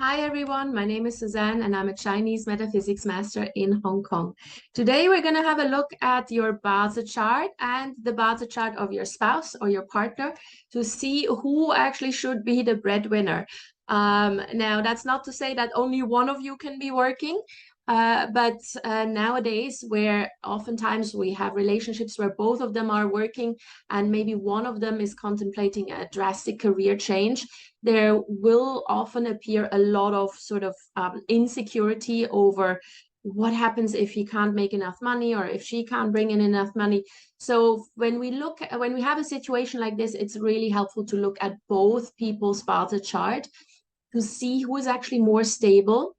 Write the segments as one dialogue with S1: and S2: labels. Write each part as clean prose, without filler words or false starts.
S1: Hi everyone, my name is Suzanne and I'm a Chinese metaphysics master in Hong Kong. Today we're going to have a look at your Bazi chart and the Bazi chart of your spouse or your partner to see who actually should be the breadwinner. Now, that's not to say that only one of you can be working, but nowadays where oftentimes we have relationships where both of them are working and maybe one of them is contemplating a drastic career change, there will often appear a lot of sort of insecurity over what happens if he can't make enough money or if she can't bring in enough money. So when we have a situation like this, it's really helpful to look at both people's Vata chart to see who is actually more stable,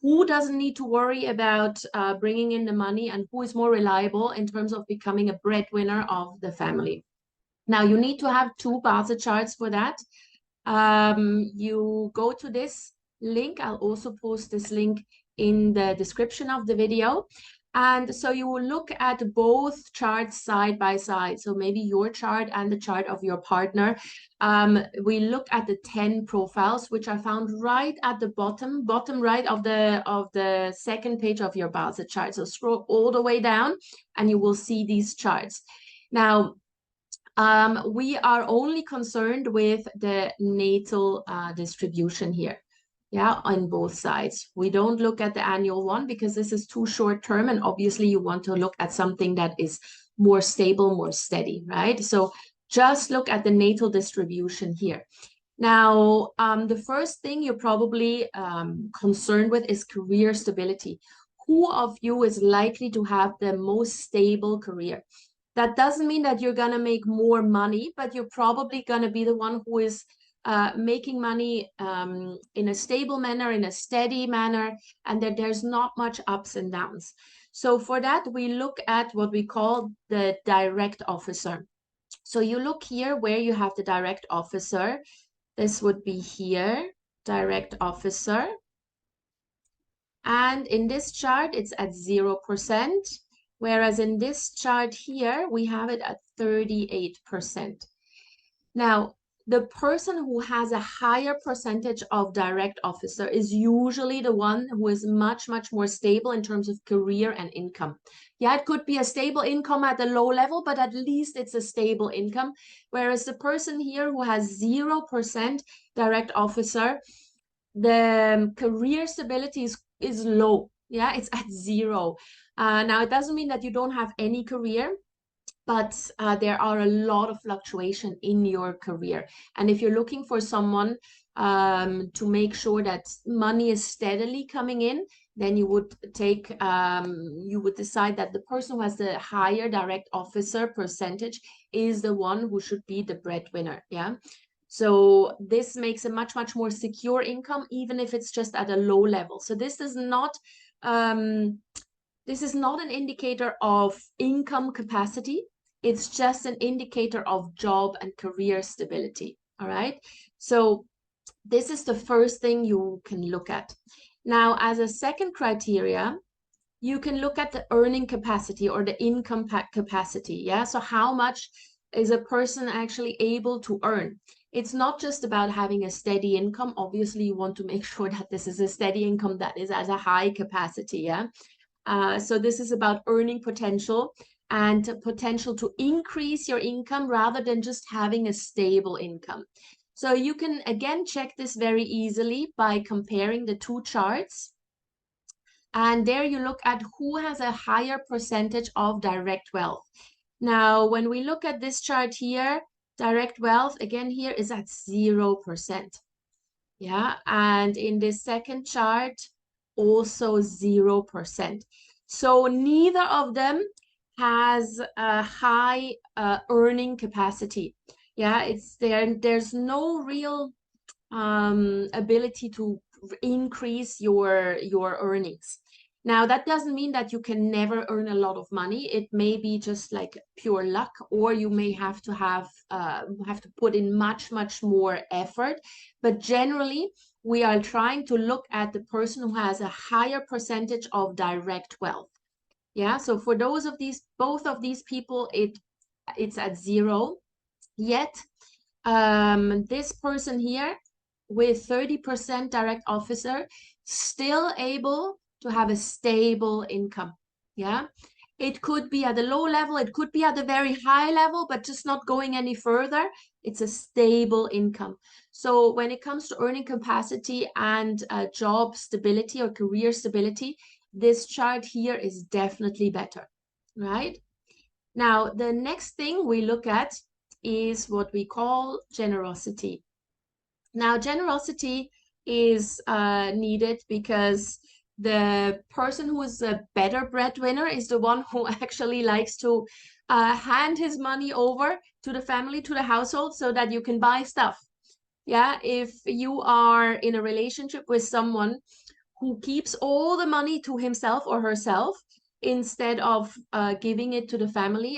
S1: who doesn't need to worry about bringing in the money, and who is more reliable in terms of becoming a breadwinner of the family. Now, you need to have two Vata charts for that. You go to this link. I'll also post this link in the description of the video. And so you will look at both charts side by side. So maybe your chart and the chart of your partner. We look at the 10 profiles, which are found right at the bottom right of the second page of your Bazi chart. So scroll all the way down and you will see these charts. Now, we are only concerned with the natal distribution here, yeah, on both sides. We don't look at the annual one because this is too short term, and obviously you want to look at something that is more stable, more steady, right? So just look at the natal distribution here. Now, the first thing you're probably concerned with is career stability. Who of you is likely to have the most stable career? That doesn't mean that you're going to make more money, but you're probably going to be the one who is making money in a stable manner, in a steady manner, and that there's not much ups and downs. So for that, we look at what we call the direct officer. So you look here where you have the direct officer. This would be here, direct officer. And in this chart, it's at 0%. Whereas in this chart here, we have it at 38%. Now, the person who has a higher percentage of direct officer is usually the one who is much, much more stable in terms of career and income. Yeah, it could be a stable income at a low level, but at least it's a stable income. Whereas the person here who has 0% direct officer, the career stability is low. Yeah, it's at 0. Now, it doesn't mean that you don't have any career, but there are a lot of fluctuation in your career. And if you're looking for someone to make sure that money is steadily coming in, then you would decide that the person who has the higher direct officer percentage is the one who should be the breadwinner. Yeah. So this makes a much, much more secure income, even if it's just at a low level. So this is not an indicator of income capacity. It's just an indicator of job and career stability. All right. So this is the first thing you can look at. Now, as a second criteria, you can look at the earning capacity or the income capacity. Yeah. So how much is a person actually able to earn? It's not just about having a steady income. Obviously, you want to make sure that this is a steady income that is at a high capacity. Yeah. So this is about earning potential and potential to increase your income rather than just having a stable income. So you can again check this very easily by comparing the two charts. And there you look at who has a higher percentage of direct wealth. Now, when we look at this chart here, direct wealth, again, here is at 0%. Yeah, and in this second chart, also 0%. So neither of them has a high earning capacity. Yeah, it's there's no real ability to increase your earnings. Now, that doesn't mean that you can never earn a lot of money. It may be just like pure luck, or you may have to put in much, much more effort. But generally, we are trying to look at the person who has a higher percentage of direct wealth. Yeah, so for both of these people, it's at 0. Yet, this person here with 30% direct officer still able to have a stable income. Yeah. It could be at a low level, it could be at a very high level, but just not going any further. It's a stable income. So when it comes to earning capacity and job stability or career stability, this chart here is definitely better, right? Now, the next thing we look at is what we call generosity. Now, generosity is needed because the person who is a better breadwinner is the one who actually likes to hand his money over to the family, to the household, so that you can buy stuff. Yeah, if you are in a relationship with someone who keeps all the money to himself or herself instead of giving it to the family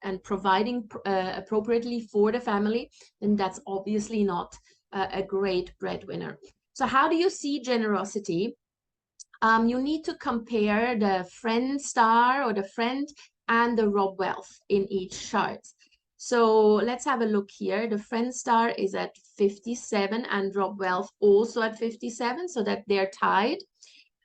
S1: and providing appropriately for the family, then that's obviously not a great breadwinner. So how do you see generosity? You need to compare the friend star or the friend and the Rob wealth in each chart. So let's have a look here. The friend star is at 57 and Rob wealth also at 57, so that they're tied.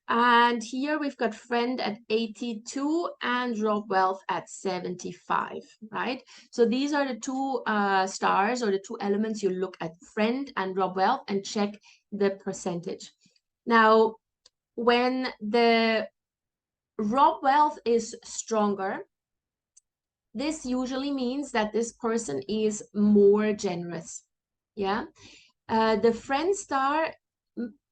S1: And here we've got friend at 82 and Rob wealth at 75, right? So these are the two stars or the two elements you look at, friend and Rob wealth, and check the percentage. Now, when the Rob wealth is stronger, this usually means that this person is more generous. Yeah. The friend star,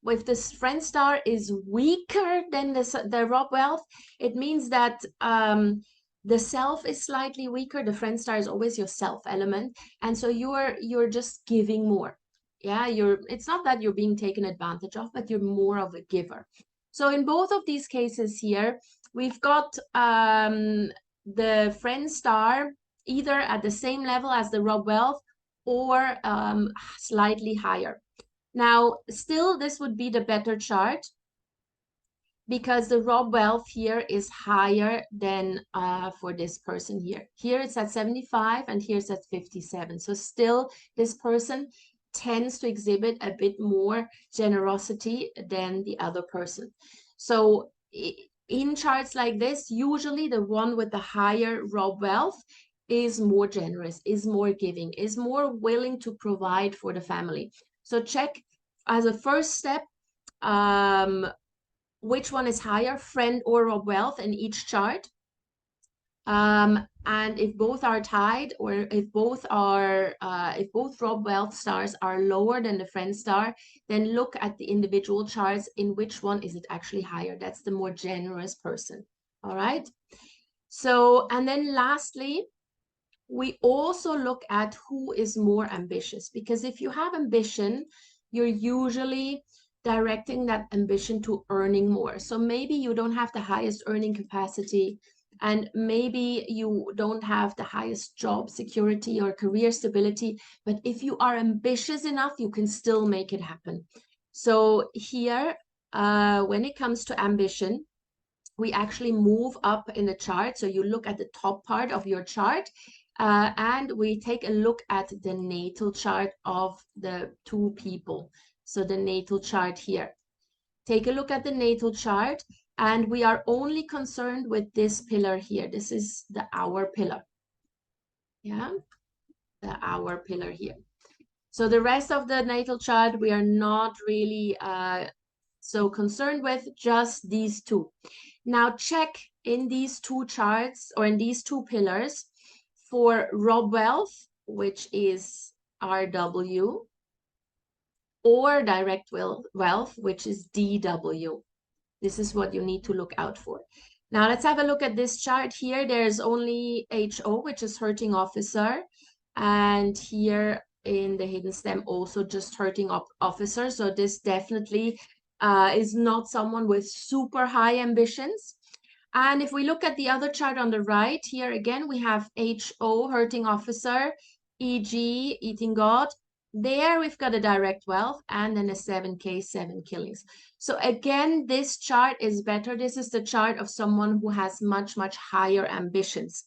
S1: if this friend star is weaker than the Rob wealth, it means that the self is slightly weaker. The friend star is always your self element, and so you're just giving more. Yeah, it's not that you're being taken advantage of, but you're more of a giver. So in both of these cases here, we've got the friend star either at the same level as the Rob wealth or slightly higher. Now, still, this would be the better chart because the Rob wealth here is higher than for this person here. Here it's at 75 and here's at 57. So still, this person tends to exhibit a bit more generosity than the other person. So in charts like this, usually the one with the higher Rob wealth is more generous, is more giving, is more willing to provide for the family. So check as a first step, which one is higher, friend or Rob wealth in each chart. And if both are tied, or if both Rob wealth stars are lower than the friend star, then look at the individual charts in which one is it actually higher. That's the more generous person. All right. So, and then lastly, we also look at who is more ambitious, because if you have ambition, you're usually directing that ambition to earning more. So maybe you don't have the highest earning capacity, and maybe you don't have the highest job security or career stability, but if you are ambitious enough, you can still make it happen. So here, when it comes to ambition, we actually move up in the chart. So you look at the top part of your chart, and we take a look at the natal chart of the two people. So the natal chart here. Take a look at the natal chart, and we are only concerned with this pillar here. This is the hour pillar. Yeah, the hour pillar here. So the rest of the natal chart, we are not really so concerned with, just these two. Now check in these two charts or in these two pillars for Rob wealth, which is RW, or direct wealth, which is DW. This is what you need to look out for. Now let's have a look at this chart here. There's only HO, which is hurting officer. And here in the hidden stem, also just hurting officer. So this definitely is not someone with super high ambitions. And if we look at the other chart on the right, here again, we have HO, hurting officer, EG, eating God. There we've got a direct wealth and then a 7K, 7 killings. So again, this chart is better. This is the chart of someone who has much, much higher ambitions.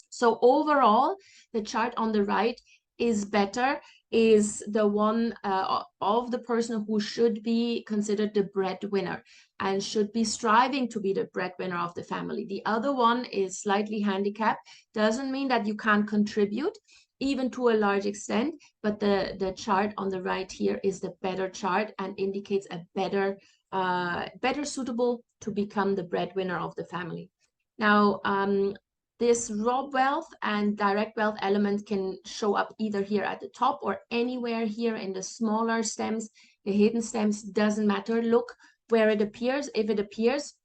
S1: So overall, the chart on the right is better is the one of the person who should be considered the breadwinner and should be striving to be the breadwinner of the family. The other one is slightly handicapped. Doesn't mean that you can't contribute, even to a large extent, but the chart on the right here is the better chart and indicates a better suitable to become the breadwinner of the family. Now, this raw wealth and direct wealth element can show up either here at the top or anywhere here in the smaller stems, the hidden stems, doesn't matter. Look where it appears. If it appears,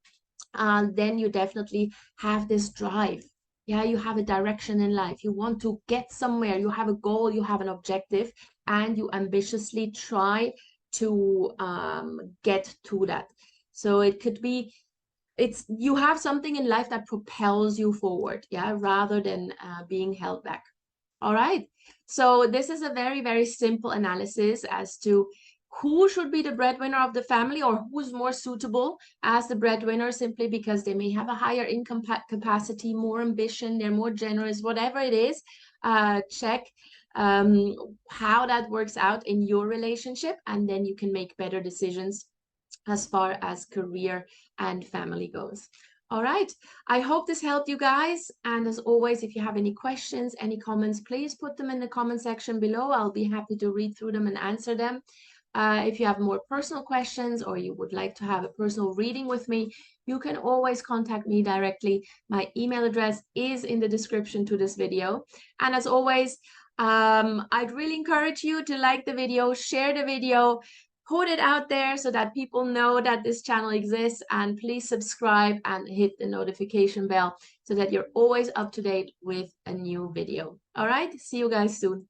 S1: then you definitely have this drive. Yeah, you have a direction in life. You want to get somewhere. You have a goal, you have an objective, and you ambitiously try to get to that. So it could be you have something in life that propels you forward, yeah, rather than being held back. All right. So this is a very, very simple analysis as to who should be the breadwinner of the family, or who's more suitable as the breadwinner, simply because they may have a higher income capacity, more ambition, they're more generous, whatever it is. Check how that works out in your relationship, and then you can make better decisions as far as career and family goes. All right. I hope this helped you guys. And as always, if you have any questions, any comments, please put them in the comment section below. I'll be happy to read through them and answer them. If you have more personal questions or you would like to have a personal reading with me, you can always contact me directly. My email address is in the description to this video. And as always, I'd really encourage you to like the video, share the video, put it out there so that people know that this channel exists, and please subscribe and hit the notification bell so that you're always up to date with a new video. All right, see you guys soon.